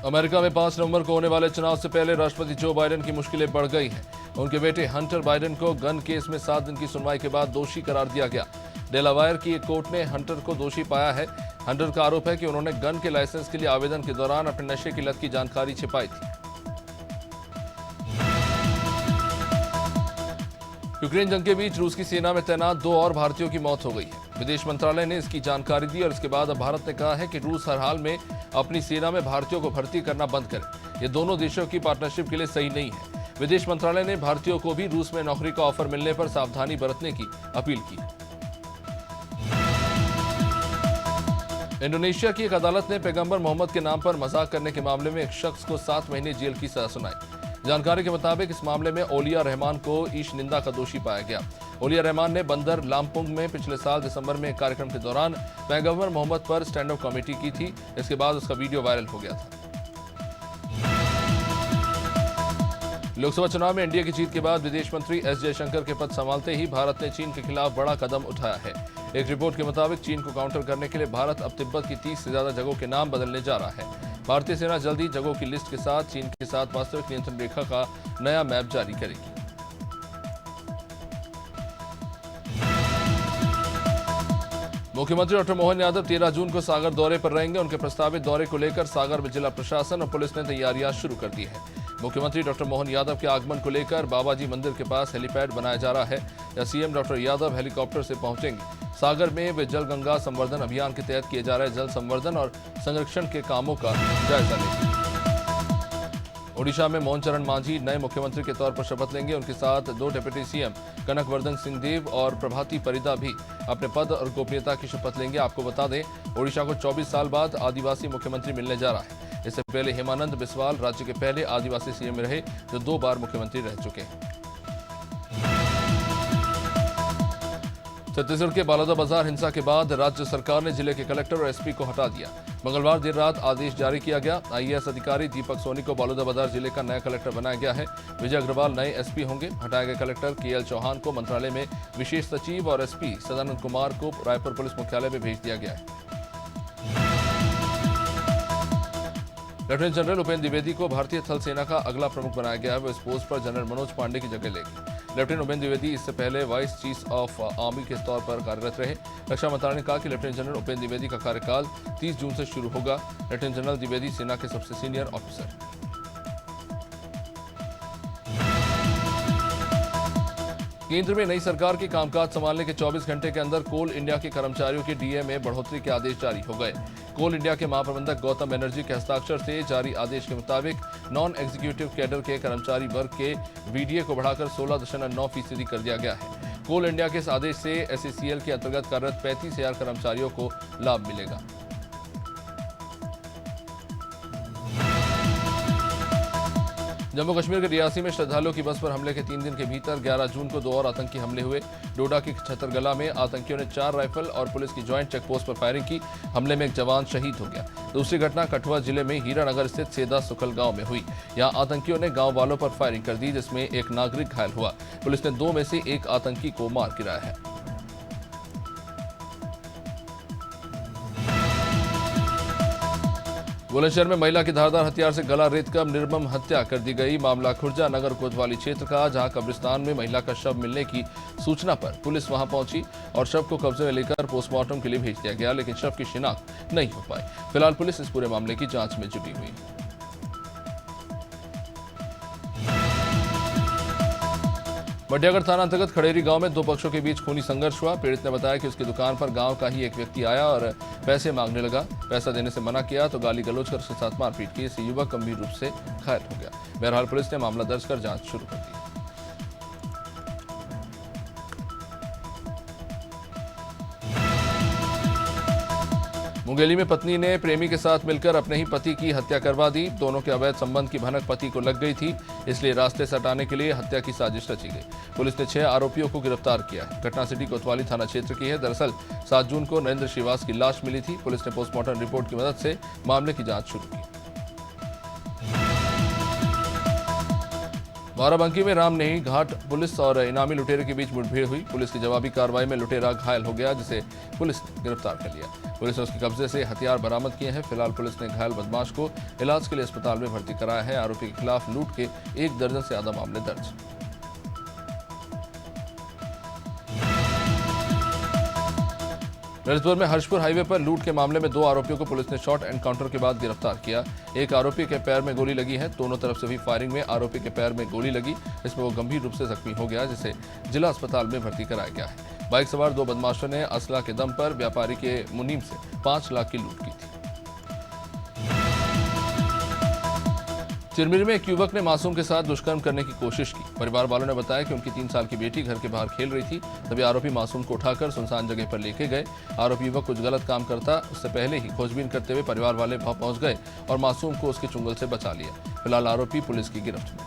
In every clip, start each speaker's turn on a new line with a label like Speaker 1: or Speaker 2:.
Speaker 1: America में 5 नवंबर को होने वाले चुनाव से पहले राष्ट्रपति जो बाइडेन की मुश्किलें बढ़ गई हैं। उनके बेटे हंटर बाइडेन को गन केस में 7 दिन की सुनवाई के बाद दोषी करार दिया गया। डेलावायर की एक कोर्ट ने हंटर को दोषी पाया है। हंटर का आरोप है कि उन्होंने गन के लाइसेंस के लिए आवेदन के दौरान अपने नशे की लत की जानकारी छिपाई थी। यूक्रेन जंग के बीच रूस की सेना में तैनात 2 और भारतीयों की मौत हो गई है। विदेश मंत्रालय ने इसकी जानकारी दी और इसके बाद अब भारत ने कहा है कि रूस हर हाल में अपनी सेना में भारतीयों को भर्ती करना बंद करे। ये दोनों देशों की पार्टनरशिप के लिए सही नहीं है। विदेश मंत्रालय ने भारतीयों को भी रूस में नौकरी का ऑफर मिलने पर सावधानी बरतने की अपील की। इंडोनेशिया की एक अदालत ने पैगंबर मोहम्मद के नाम पर मजाक करने के मामले में एक शख्स को 7 महीने जेल की सजा सुनाई। जानकारी के मुताबिक इस मामले में ओलिया रहमान को ईश निंदा का दोषी पाया गया। ओलिया रहमान ने बंदर लामपुंग में पिछले साल दिसंबर में एक कार्यक्रम के दौरान पैगंबर मोहम्मद पर स्टैंड अप कॉमेडी की थी। इसके बाद उसका वीडियो वायरल हो गया था। लोकसभा चुनाव में एनडीए की जीत के बाद विदेश मंत्री एस जयशंकर के पद संभालते ही भारत ने चीन के खिलाफ बड़ा कदम उठाया है। एक रिपोर्ट के मुताबिक चीन को काउंटर करने के लिए भारत अब तिब्बत की 30 से ज्यादा जगहों के नाम बदलने जा रहा है। भारतीय सेना जल्द ही जगहों की लिस्ट के साथ चीन के साथ वास्तविक नियंत्रण रेखा का नया मैप जारी करेगी। मुख्यमंत्री डॉक्टर मोहन यादव 13 जून को सागर दौरे पर रहेंगे। उनके प्रस्तावित दौरे को लेकर सागर में जिला प्रशासन और पुलिस ने तैयारियां शुरू कर दी है। मुख्यमंत्री डॉक्टर मोहन यादव के आगमन को लेकर बाबाजी मंदिर के पास हेलीपैड बनाया जा रहा है। या सीएम डॉक्टर यादव हेलीकॉप्टर से पहुंचेंगे। सागर में वे जल गंगा संवर्धन अभियान के तहत किए जा रहे जल संवर्धन और संरक्षण के कामों का जायजा लेंगे। ओडिशा में मोहन चरण मांझी नए मुख्यमंत्री के तौर पर शपथ लेंगे। उनके साथ 2 डिप्टी सीएम कनक वर्धन सिंह देव और प्रभाती परिदा भी अपने पद और गोपनीयता की शपथ लेंगे। आपको बता दें, ओडिशा को 24 साल बाद आदिवासी मुख्यमंत्री मिलने जा रहा है। इससे पहले हेमानंद बिस्वाल राज्य के पहले आदिवासी सीएम रहे जो 2 बार मुख्यमंत्री रह चुके हैं। छत्तीसगढ़ के बलौदाबाजार हिंसा के बाद राज्य सरकार ने जिले के कलेक्टर और एसपी को हटा दिया। मंगलवार देर रात आदेश जारी किया गया। आईएएस अधिकारी दीपक सोनी को बलौदाबाजार जिले का नया कलेक्टर बनाया गया है। विजय अग्रवाल नए एसपी होंगे। हटाए गए कलेक्टर केएल चौहान को मंत्रालय में विशेष सचिव और एसपी सदानंद कुमार को रायपुर पुलिस मुख्यालय में भेज दिया गया है। लेफ्टिनेंट जनरल उपेंद्र द्विवेदी को भारतीय थल सेना का अगला प्रमुख बनाया गया है। वो इस पोस्ट पर जनरल मनोज पांडे की जगह लेंगे। लेफ्टिनेंट उपेंद्र द्विवेदी इससे पहले वाइस चीफ ऑफ आर्मी के तौर पर कार्यरत रहे। रक्षा मंत्रालय ने कहा कि लेफ्टिनेंट जनरल उपेंद्र द्विवेदी का कार्यकाल 30 जून से शुरू होगा। लेफ्टिनेंट जनरल द्विवेदी सेना के सबसे सीनियर ऑफिसर। केंद्र में नई सरकार की कामकाज संभालने के 24 घंटे के अंदर कोल इंडिया के कर्मचारियों के डीए में बढ़ोतरी के आदेश जारी हो गए। कोल इंडिया के महाप्रबंधक गौतम बनर्जी के हस्ताक्षर से जारी आदेश के मुताबिक नॉन एग्जीक्यूटिव कैडर के कर्मचारी वर्ग के वीडीए को बढ़ाकर 16.9% कर दिया गया है। कोल इंडिया के इस आदेश से एसईसीएल के अंतर्गत कार्यरत 35,000 कर्मचारियों को लाभ मिलेगा। जम्मू कश्मीर के रियासी में श्रद्धालुओं की बस पर हमले के 3 दिन के भीतर 11 जून को 2 और आतंकी हमले हुए। डोडा के छतरगला में आतंकियों ने 4 राइफल और पुलिस की ज्वाइंट चेकपोस्ट पर फायरिंग की। हमले में एक जवान शहीद हो गया। दूसरी घटना कठुआ जिले में हीरानगर स्थित सेदा सुखल गांव में हुई। यहां आतंकियों ने गांव वालों पर फायरिंग कर दी, जिसमें एक नागरिक घायल हुआ। पुलिस ने 2 में से 1 आतंकी को मार गिराया है। बुलंदशहर में महिला की धारदार हथियार से गला रेतकर निर्मम हत्या कर दी गई। मामला खुर्जा नगर कोतवाली क्षेत्र का, जहां कब्रिस्तान में महिला का शव मिलने की सूचना पर पुलिस वहां पहुंची और शव को कब्जे में लेकर पोस्टमार्टम के लिए भेज दिया गया, लेकिन शव की शिनाख्त नहीं हो पाई। फिलहाल पुलिस इस पूरे मामले की जांच में जुटी हुई है। मटियागढ़ थाना अंतर्गत खड़ेरी गांव में 2 पक्षों के बीच खूनी संघर्ष हुआ। पीड़ित ने बताया कि उसकी दुकान पर गांव का ही एक व्यक्ति आया और पैसे मांगने लगा। पैसा देने से मना किया तो गाली गलौज कर उसके साथ मारपीट की। इससे युवक गंभीर रूप से घायल हो गया। बहरहाल पुलिस ने मामला दर्ज कर जांच शुरू कर दी। मुंगेली में पत्नी ने प्रेमी के साथ मिलकर अपने ही पति की हत्या करवा दी। दोनों के अवैध संबंध की भनक पति को लग गई थी, इसलिए रास्ते से हटाने के लिए हत्या की साजिश रची गई। पुलिस ने 6 आरोपियों को गिरफ्तार किया है। घटना सिटी कोतवाली थाना क्षेत्र की है। दरअसल 7 जून को नरेंद्र श्रीवास की लाश मिली थी। पुलिस ने पोस्टमार्टम रिपोर्ट की मदद से मामले की जांच शुरू की। बाराबंकी में रामनेही घाट पुलिस और इनामी लुटेरे के बीच मुठभेड़ हुई। पुलिस की जवाबी कार्रवाई में लुटेरा घायल हो गया, जिसे पुलिस ने गिरफ्तार कर लिया। पुलिस ने उसके कब्जे से हथियार बरामद किए हैं। फिलहाल पुलिस ने घायल बदमाश को इलाज के लिए अस्पताल में भर्ती कराया है। आरोपी के खिलाफ लूट के 1 दर्जन से ज्यादा मामले दर्ज। ललितपुर में हर्षपुर हाईवे पर लूट के मामले में 2 आरोपियों को पुलिस ने शॉर्ट एनकाउंटर के बाद गिरफ्तार किया। एक आरोपी के पैर में गोली लगी है। दोनों तरफ से हुई फायरिंग में आरोपी के पैर में गोली लगी, इसमें वो गंभीर रूप से जख्मी हो गया, जिसे जिला अस्पताल में भर्ती कराया गया है। बाइक सवार 2 बदमाशों ने असला के दम पर व्यापारी के मुनीम से 5 लाख की लूट की थी। चिरमिरी में एक युवक ने मासूम के साथ दुष्कर्म करने की कोशिश की। परिवार वालों ने बताया कि उनकी 3 साल की बेटी घर के बाहर खेल रही थी, तभी आरोपी मासूम को उठाकर सुनसान जगह पर लेके गए। आरोपी युवक कुछ गलत काम करता उससे पहले ही खोजबीन करते हुए परिवार वाले वहां पहुंच गए और मासूम को उसके चुंगल से बचा लिया। फिलहाल आरोपी पुलिस की गिरफ्त में।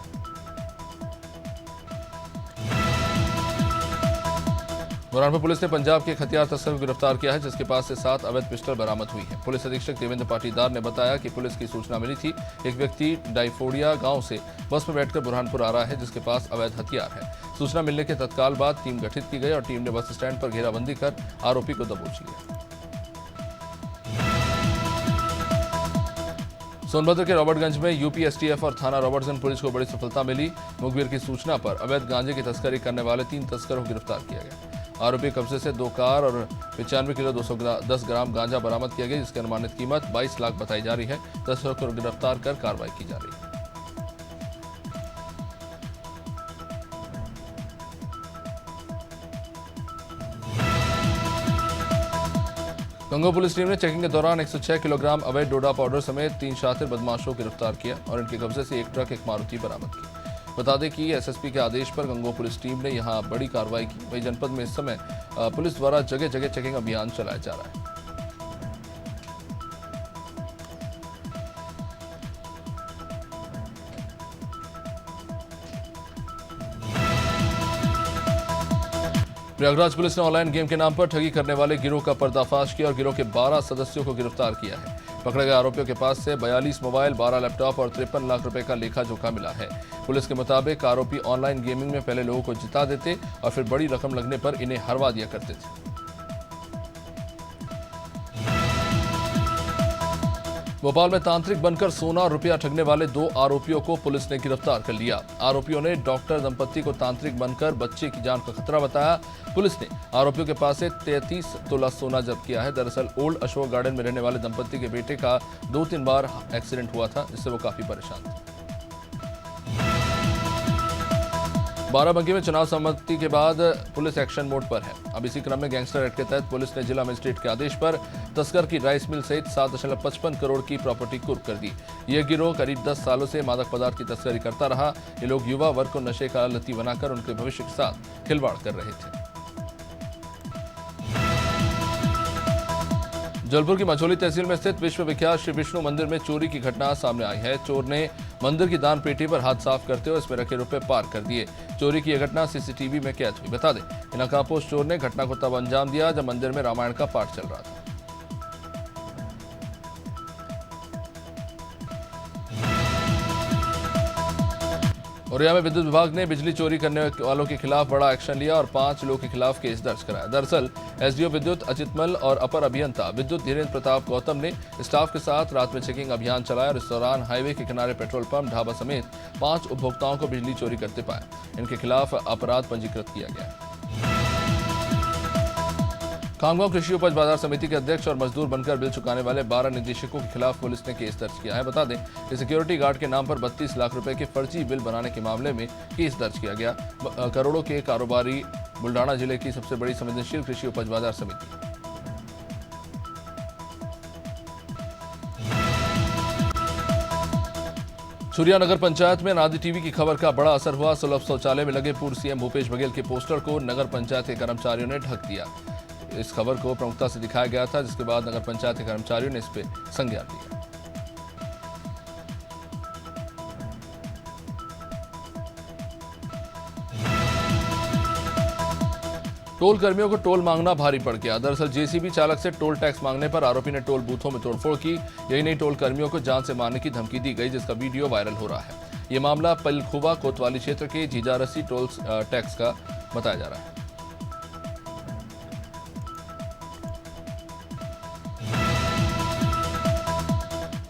Speaker 1: बुरहानपुर पुलिस ने पंजाब के एक हथियार तस्कर को गिरफ्तार किया है, जिसके पास से 7 अवैध पिस्टल बरामद हुई है। पुलिस अधीक्षक देवेंद्र पाटीदार ने बताया कि पुलिस की सूचना मिली थी, एक व्यक्ति डाइफोडिया गांव से बस में बैठकर बुरहानपुर आ रहा है, जिसके पास अवैध हथियार है। सूचना मिलने के तत्काल बाद टीम गठित की गई और टीम ने बस स्टैंड पर घेराबंदी कर आरोपी को दबोच लिया। सोनभद्र के रॉबर्टगंज में यूपी एसटीएफ और थाना रॉबर्टगंज पुलिस को बड़ी सफलता मिली। मुखबिर की सूचना पर अवैध गांजे की तस्करी करने वाले 3 तस्करों को गिरफ्तार किया गया। आरोपी कब्जे से 2 कार और 95 किलो 210 ग्राम गांजा बरामद किया गया, जिसकी अनुमानित कीमत 22 लाख बताई जा रही है। तस्करों को गिरफ्तार कर कार्रवाई की जा रही है। गंगोह पुलिस टीम ने चेकिंग के दौरान 106 किलोग्राम अवैध डोडा पाउडर समेत 3 शातिर बदमाशों को गिरफ्तार किया और इनके कब्जे से 1 ट्रक एक मारुति बरामद की। बता दें कि एसएसपी के आदेश पर गंगोह पुलिस टीम ने यहां बड़ी कार्रवाई की। वहीं जनपद में इस समय पुलिस द्वारा जगह जगह चेकिंग अभियान चलाया जा रहा है। प्रयागराज पुलिस ने ऑनलाइन गेम के नाम पर ठगी करने वाले गिरोह का पर्दाफाश किया और गिरोह के 12 सदस्यों को गिरफ्तार किया है। पकड़े गए आरोपियों के पास से 42 मोबाइल, 12 लैपटॉप और 53 लाख रुपए का लेखा जोखा मिला है। पुलिस के मुताबिक आरोपी ऑनलाइन गेमिंग में पहले लोगों को जिता देते और फिर बड़ी रकम लगने पर इन्हें हरवा दिया करते थे। भोपाल में तांत्रिक बनकर सोना और रुपया ठगने वाले 2 आरोपियों को पुलिस ने गिरफ्तार कर लिया। आरोपियों ने डॉक्टर दंपत्ति को तांत्रिक बनकर बच्चे की जान का खतरा बताया। पुलिस ने आरोपियों के पास से 33 तोला सोना जब्त किया है। दरअसल ओल्ड अशोक गार्डन में रहने वाले दंपत्ति के बेटे का 2-3 बार एक्सीडेंट हुआ था, जिससे वो काफी परेशान थे। बाराबंकी में चुनाव सम्मति के बाद पुलिस एक्शन मोड पर है। अब इसी क्रम में गैंगस्टर एक्ट के तहत पुलिस ने जिला मजिस्ट्रेट के आदेश पर तस्कर की राइस मिल सहित 7.55 करोड़ की प्रॉपर्टी कुर्क कर दी। यह गिरोह करीब 10 सालों से मादक पदार्थ की तस्करी करता रहा। ये लोग युवा वर्ग को नशे का लती बनाकर उनके भविष्य के साथ खिलवाड़ कर रहे थे। जबलपुर की मझौली तहसील में स्थित विश्व विख्यात श्री विष्णु मंदिर में चोरी की घटना सामने आई है। चोर ने मंदिर की दान पेटी पर हाथ साफ करते हुए इसमें रखे रुपए पार कर दिए। चोरी की यह घटना सीसीटीवी में कैद हुई। बता दें, नकाबपोश चोर ने घटना को तब अंजाम दिया जब मंदिर में रामायण का पाठ चल रहा था। औरैया में विद्युत विभाग ने बिजली चोरी करने वालों के खिलाफ बड़ा एक्शन लिया और 5 लोगों के खिलाफ केस दर्ज कराया। दरअसल एसडीओ विद्युत अचितमल और अपर अभियंता विद्युत धीरेन्द्र प्रताप गौतम ने स्टाफ के साथ रात में चेकिंग अभियान चलाया और इस दौरान हाईवे के किनारे पेट्रोल पंप, ढाबा समेत 5 उपभोक्ताओं को बिजली चोरी करते पाया। इनके खिलाफ अपराध पंजीकृत किया गया। खामगांव कृषि उपज बाजार समिति के अध्यक्ष और मजदूर बनकर बिल चुकाने वाले 12 निदेशकों के खिलाफ पुलिस ने केस दर्ज किया है। बता दें कि सिक्योरिटी गार्ड के नाम पर 32 लाख रुपए के फर्जी बिल बनाने के मामले में केस दर्ज किया गया। करोड़ों के कारोबारी बुल्डाना जिले की सबसे बड़ी संवेदनशील कृषि उपज बाजार समिति। छुरिया नगर पंचायत में नादी टीवी की खबर का बड़ा असर हुआ। सुलभ शौचालय में लगे पूर्व सीएम भूपेश बघेल के पोस्टर को नगर पंचायत के कर्मचारियों ने ढक दिया। इस खबर को प्रमुखता से दिखाया गया था, जिसके बाद नगर पंचायत के कर्मचारियों ने इस पर संज्ञान लिया। टोल कर्मियों को टोल मांगना भारी पड़ गया। दरअसल जेसीबी चालक से टोल टैक्स मांगने पर आरोपी ने टोल बूथों में तोड़फोड़ की। यही नहीं, टोल कर्मियों को जान से मारने की धमकी दी गई, जिसका वीडियो वायरल हो रहा है। ये मामला पलखुवा कोतवाली क्षेत्र के जीजारसी टोल टैक्स का बताया जा रहा है।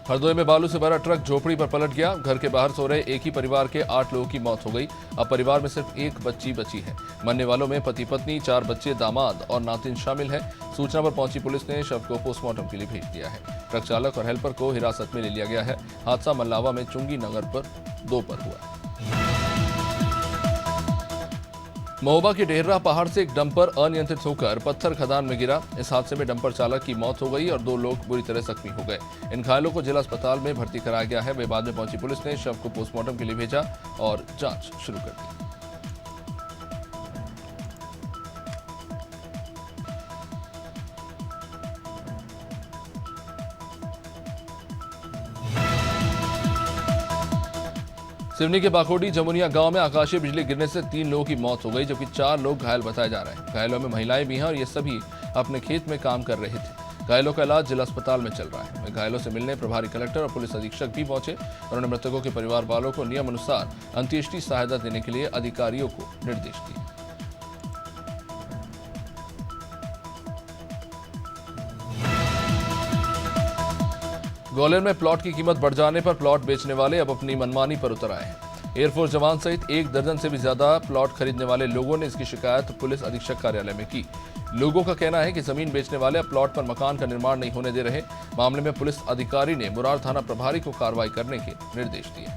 Speaker 1: हरदोई में बालू से भरा ट्रक झोपड़ी पर पलट गया। घर के बाहर सो रहे एक ही परिवार के 8 लोगों की मौत हो गई। अब परिवार में सिर्फ एक बच्ची बची है। मरने वालों में पति पत्नी, 4 बच्चे, दामाद और नातिन शामिल है। सूचना पर पहुंची पुलिस ने शव को पोस्टमार्टम के लिए भेज दिया है। ट्रक चालक और हेल्पर को हिरासत में ले लिया गया है। हादसा मल्लावा में चुंगी नगर पर दोपहर हुआ। महोबा के डेहरा पहाड़ से एक डंपर अनियंत्रित होकर पत्थर खदान में गिरा। इस हादसे में डंपर चालक की मौत हो गई और 2 लोग बुरी तरह जख्मी हो गए। इन घायलों को जिला अस्पताल में भर्ती कराया गया है। वे बाद में पहुंची पुलिस ने शव को पोस्टमार्टम के लिए भेजा और जांच शुरू कर दी। सिवनी के बाकोडी जमुनिया गांव में आकाशीय बिजली गिरने से 3 लोगों की मौत हो गई, जबकि 4 लोग घायल बताए जा रहे हैं। घायलों में महिलाएं भी हैं और ये सभी अपने खेत में काम कर रहे थे। घायलों का इलाज जिला अस्पताल में चल रहा है। वहीं घायलों से मिलने प्रभारी कलेक्टर और पुलिस अधीक्षक भी पहुंचे। उन्होंने मृतकों के परिवार वालों को नियम अनुसार अंत्येष्टि सहायता देने के लिए अधिकारियों को निर्देश दिए। ग्वालियर में प्लॉट की कीमत बढ़ जाने पर प्लॉट बेचने वाले अब अपनी मनमानी पर उतर आए हैं। एयरफोर्स जवान सहित 1 दर्जन से भी ज्यादा प्लॉट खरीदने वाले लोगों ने इसकी शिकायत पुलिस अधीक्षक कार्यालय में की। लोगों का कहना है कि जमीन बेचने वाले अब प्लॉट पर मकान का निर्माण नहीं होने दे रहे। मामले में पुलिस अधिकारी ने मुरार थाना प्रभारी को कार्रवाई करने के निर्देश दिए।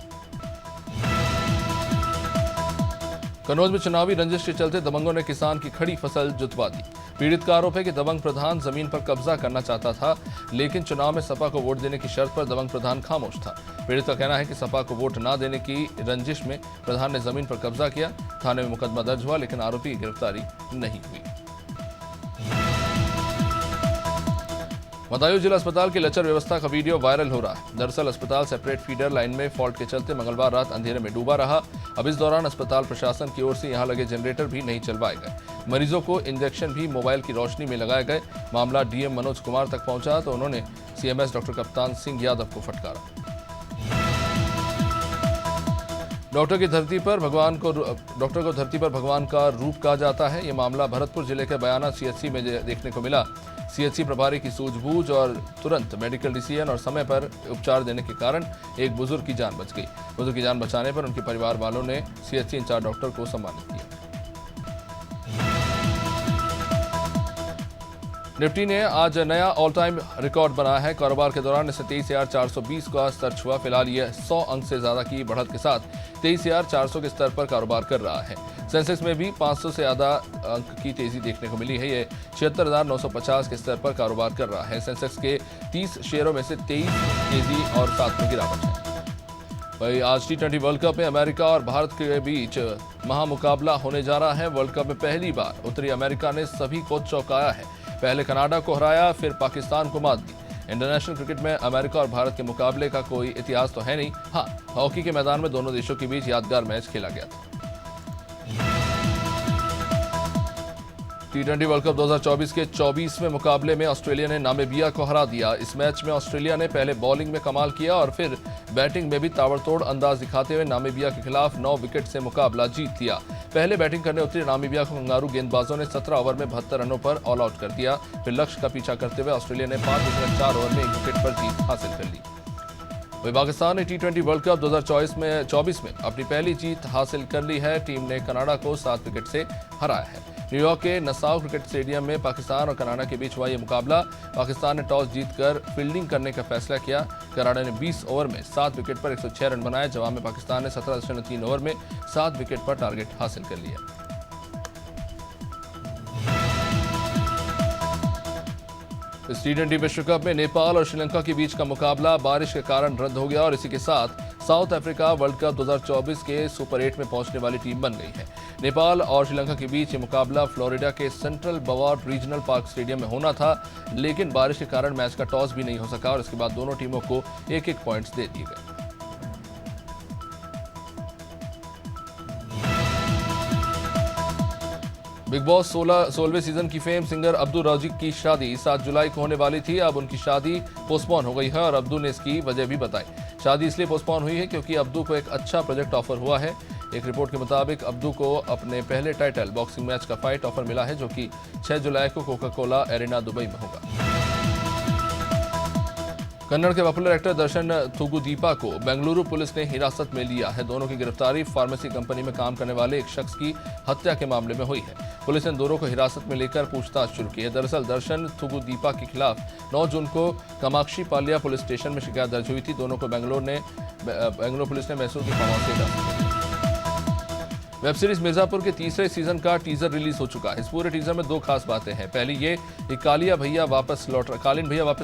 Speaker 1: कन्नौज में चुनावी रंजिश के चलते दबंगों ने किसान की खड़ी फसल जुतवा दी। पीड़ित का आरोप है कि दबंग प्रधान जमीन पर कब्जा करना चाहता था, लेकिन चुनाव में सपा को वोट देने की शर्त पर दबंग प्रधान खामोश था। पीड़ित का कहना है कि सपा को वोट न देने की रंजिश में प्रधान ने जमीन पर कब्जा किया। थाने में मुकदमा दर्ज हुआ, लेकिन आरोपी की गिरफ्तारी नहीं हुई। बदायूं जिला अस्पताल की लचर व्यवस्था का वीडियो वायरल हो रहा है। दरअसल अस्पताल सेपरेट फीडर लाइन में फॉल्ट के चलते मंगलवार रात अंधेरे में डूबा रहा। अब इस दौरान अस्पताल प्रशासन की ओर से यहां लगे जनरेटर भी नहीं चलवाए गए। मरीजों को इंजेक्शन भी मोबाइल की रोशनी में लगाए गए। मामला डीएम मनोज कुमार तक पहुंचा तो उन्होंने सीएमएस डॉक्टर कप्तान सिंह यादव को फटकारा। डॉक्टर को धरती पर भगवान का रूप कहा जाता है। ये मामला भरतपुर जिले के बयाना सीएचसी में देखने को मिला। सीएचसी प्रभारी की सूझबूझ और तुरंत मेडिकल डिसीजन और समय पर उपचार देने के कारण एक बुजुर्ग की जान बच गई। बुजुर्ग की जान बचाने पर उनके परिवार वालों ने सीएचसी इंचार्ज डॉक्टर को सम्मानित किया। निफ्टी ने आज नया ऑल टाइम रिकॉर्ड बनाया है। कारोबार के दौरान इसे 23,420 का स्तर छुआ। फिलहाल यह 100 अंक से ज्यादा की बढ़त के साथ 23,400 के स्तर पर कारोबार कर रहा है। सेंसेक्स में भी 500 से ज्यादा अंक की तेजी देखने को मिली है। यह 76,950 के स्तर पर कारोबार कर रहा है। सेंसेक्स के 30 शेयरों में से 23 तेजी और 7 में गिरावट है। वही आज T20 वर्ल्ड कप में अमेरिका और भारत के बीच महामुकाबला होने जा रहा है। वर्ल्ड कप में पहली बार उत्तरी अमेरिका ने सभी को चौंकाया है। पहले कनाडा को हराया, फिर पाकिस्तान को मात दी। इंटरनेशनल क्रिकेट में अमेरिका और भारत के मुकाबले का कोई इतिहास तो है नहीं। हाँ, हॉकी के मैदान में दोनों देशों के बीच यादगार मैच खेला गया था। T20 वर्ल्ड कप 2024 के 24वें मुकाबले में ऑस्ट्रेलिया ने नामीबिया को हरा दिया। इस मैच में ऑस्ट्रेलिया ने पहले बॉलिंग में कमाल किया और फिर बैटिंग में भी ताबड़तोड़ अंदाज दिखाते हुए नामीबिया के खिलाफ 9 विकेट से मुकाबला जीत लिया। पहले बैटिंग करने उतरी नामीबिया को कंगारू गेंदबाजों ने 17 ओवर में 72 रनों पर ऑल आउट कर दिया। फिर लक्ष्य का पीछा करते हुए ऑस्ट्रेलिया ने 5.4 ओवर में 1 विकेट पर जीत हासिल कर ली। वही पाकिस्तान ने T20 वर्ल्ड कप 2024 में अपनी पहली जीत हासिल कर ली है। टीम ने कनाडा को 7 विकेट से हराया है। न्यूयॉर्क के नसाउ क्रिकेट स्टेडियम में पाकिस्तान और कनाडा के बीच हुआ यह मुकाबला। पाकिस्तान ने टॉस जीतकर फील्डिंग करने का फैसला किया। कनाडा ने 20 ओवर में 7 विकेट पर 106 रन बनाए। जवाब में पाकिस्तान ने 17.3 ओवर में 7 विकेट पर टारगेट हासिल कर लिया। इस T20 विश्व कप में नेपाल और श्रीलंका के बीच का मुकाबला बारिश के कारण रद्द हो गया और इसी के साथ साउथ अफ्रीका वर्ल्ड कप 2024 के सुपर 8 में पहुंचने वाली टीम बन गई है। नेपाल और श्रीलंका के बीच ये मुकाबला फ्लोरिडा के सेंट्रल बवार्ड रीजनल पार्क स्टेडियम में होना था, लेकिन बारिश के कारण मैच का टॉस भी नहीं हो सका और इसके बाद दोनों टीमों को 1-1 पॉइंट्स दे दिए गए। बिग बॉस 16वें सीजन की फेम सिंगर अब्दू राजिक की शादी 7 जुलाई को होने वाली थी। अब उनकी शादी पोस्टपोन हो गई है और अब्दू ने इसकी वजह भी बताई। शादी इसलिए पोस्टपोन हुई है क्योंकि अब्दू को एक अच्छा प्रोजेक्ट ऑफर हुआ है। एक रिपोर्ट के मुताबिक अब्दू को अपने पहले टाइटल बॉक्सिंग मैच का फाइट ऑफर मिला है, जो कि 6 जुलाई को कोका कोला एरिना दुबई में होगा। कन्नड़ के पॉपुलर एक्टर दर्शन थुगुदीपा को बेंगलुरु पुलिस ने हिरासत में लिया है। दोनों की गिरफ्तारी फार्मेसी कंपनी में काम करने वाले एक शख्स की हत्या के मामले में हुई है। पुलिस ने दोनों को हिरासत में लेकर पूछताछ शुरू की है। दरअसल दर्शन थुगुदीपा के खिलाफ 9 जून को कामाक्षी पालिया पुलिस स्टेशन में शिकायत दर्ज हुई थी। दोनों को बेंगलुरु पुलिस ने मैसूर की फार्म हाउस से हिरासत में लिया। वेब सीरीज मिर्जापुर के तीसरे सीजन का टीजर रिलीज हो चुका है। इस पूरे टीजर में 2 खास बातें हैं। पहली ये कि कालीन भैया वापस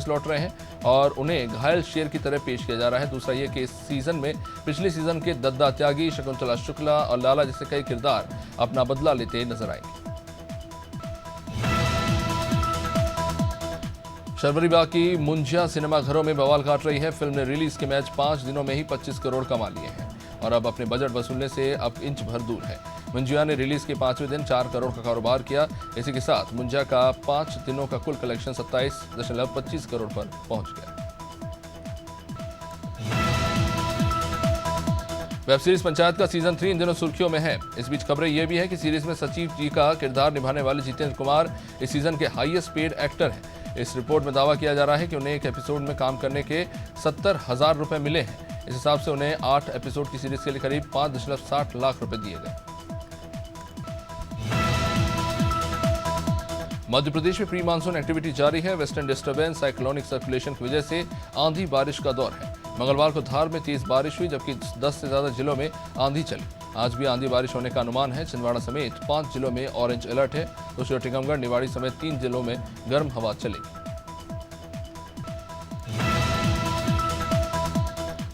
Speaker 1: लौट रहे हैं और उन्हें घायल शेर की तरह पेश किया जा रहा है। दूसरा ये कि इस सीजन में पिछले सीजन के दद्दा त्यागी, शकुंतला शुक्ला और लाला जैसे कई किरदार अपना बदला लेते नजर आएंगे। शर्वरीबाग की मुंजिया सिनेमाघरों में बवाल काट रही है। फिल्म ने रिलीज के मैच 5 दिनों में ही 25 करोड़ कमा लिए हैं और अब अपने बजट वसूलने से अब इंच भर दूर है। मुंजिया ने रिलीज के 5वें दिन 4 करोड़ का कारोबार किया। इसी के साथ मुंजिया का 5 दिनों का कुल कलेक्शन 27.25 करोड़ पर पहुंच गया। वेब सीरीज पंचायत का सीजन 3 इन दिनों सुर्खियों में है। इस बीच खबरें यह भी है कि सीरीज में सचिव जी का किरदार निभाने वाले जितेंद्र कुमार इस सीजन के हाईएस्ट पेड एक्टर हैं। इस रिपोर्ट में दावा किया जा रहा है कि उन्हें एक एपिसोड में काम करने के 70,000 रुपए मिले हैं। इस हिसाब से उन्हें 8 एपिसोड की सीरीज के लिए करीब 5.60 लाख रुपए दिए गए। मध्य प्रदेश में प्री मानसून एक्टिविटी जारी है। वेस्टर्न डिस्टर्बेंस साइक्लोनिक सर्कुलेशन की वजह से आंधी बारिश का दौर है। मंगलवार को धार में तेज बारिश हुई, जबकि 10 से ज्यादा जिलों में आंधी चली। आज भी आंधी बारिश होने का अनुमान है। छिंदवाड़ा समेत 5 जिलों में ऑरेंज अलर्ट है। दूसरी ओर टीकमगढ़, निवाड़ी समेत 3 जिलों में गर्म हवा चलेगी।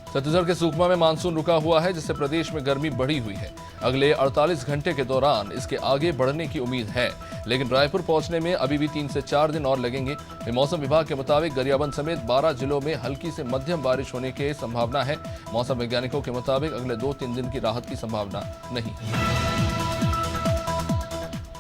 Speaker 1: छत्तीसगढ़ के सुकमा में मानसून रुका हुआ है, जिससे प्रदेश में गर्मी बढ़ी हुई है। अगले 48 घंटे के दौरान इसके आगे बढ़ने की उम्मीद है, लेकिन रायपुर पहुंचने में अभी भी 3 से 4 दिन और लगेंगे। मौसम विभाग के मुताबिक गरियाबंद समेत 12 जिलों में हल्की से मध्यम बारिश होने की संभावना है। मौसम वैज्ञानिकों के मुताबिक अगले 2-3 दिन की राहत की संभावना नहीं।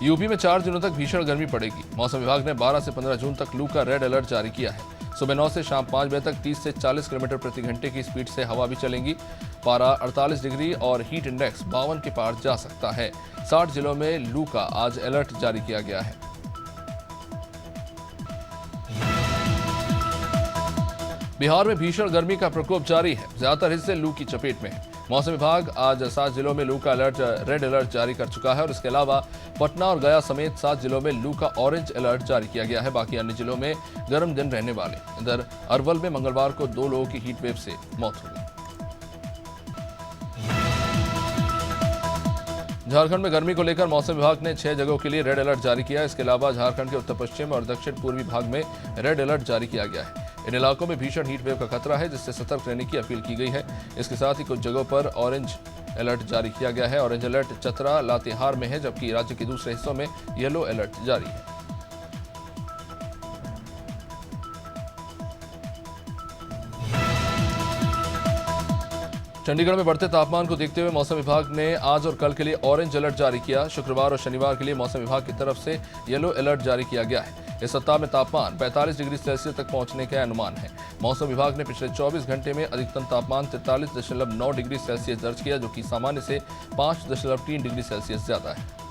Speaker 1: यूपी में 4 दिनों तक भीषण गर्मी पड़ेगी। मौसम विभाग ने 12 से 15 जून तक लू का रेड अलर्ट जारी किया है। सुबह 9 से शाम 5 बजे तक 30 से 40 किलोमीटर प्रति घंटे की स्पीड से हवा भी चलेंगी। पारा 48 डिग्री और हीट इंडेक्स 52 के पार जा सकता है। 60 जिलों में लू का आज अलर्ट जारी किया गया है। बिहार में भीषण गर्मी का प्रकोप जारी है। ज्यादातर हिस्से लू की चपेट में है। मौसम विभाग आज 7 जिलों में लू का रेड अलर्ट जारी कर चुका है और इसके अलावा पटना और गया समेत 7 जिलों में लू का ऑरेंज अलर्ट जारी किया गया है। बाकी अन्य जिलों में गर्म दिन रहने वाले। इधर अरवल में मंगलवार को 2 लोगों की हीट वेव से मौत हो गई। झारखंड में गर्मी को लेकर मौसम विभाग ने 6 जगहों के लिए रेड अलर्ट जारी किया है। इसके अलावा झारखंड के उत्तर पश्चिम और दक्षिण पूर्वी भाग में रेड अलर्ट जारी किया गया है। इन इलाकों में भीषण हीट वेव का खतरा है, जिससे सतर्क रहने की अपील की गई है। इसके साथ ही कुछ जगहों पर ऑरेंज अलर्ट जारी किया गया है। ऑरेंज अलर्ट चतरा, लातेहार में है, जबकि राज्य के दूसरे हिस्सों में येलो अलर्ट जारी है। चंडीगढ़ में बढ़ते तापमान को देखते हुए मौसम विभाग ने आज और कल के लिए ऑरेंज अलर्ट जारी किया। शुक्रवार और शनिवार के लिए मौसम विभाग की तरफ से येलो अलर्ट जारी किया गया है। इस सप्ताह में तापमान 45 डिग्री सेल्सियस तक पहुंचने का अनुमान है। मौसम विभाग ने पिछले 24 घंटे में अधिकतम तापमान 43.9 डिग्री सेल्सियस दर्ज किया, जो कि सामान्य से 5.3 डिग्री सेल्सियस ज्यादा है।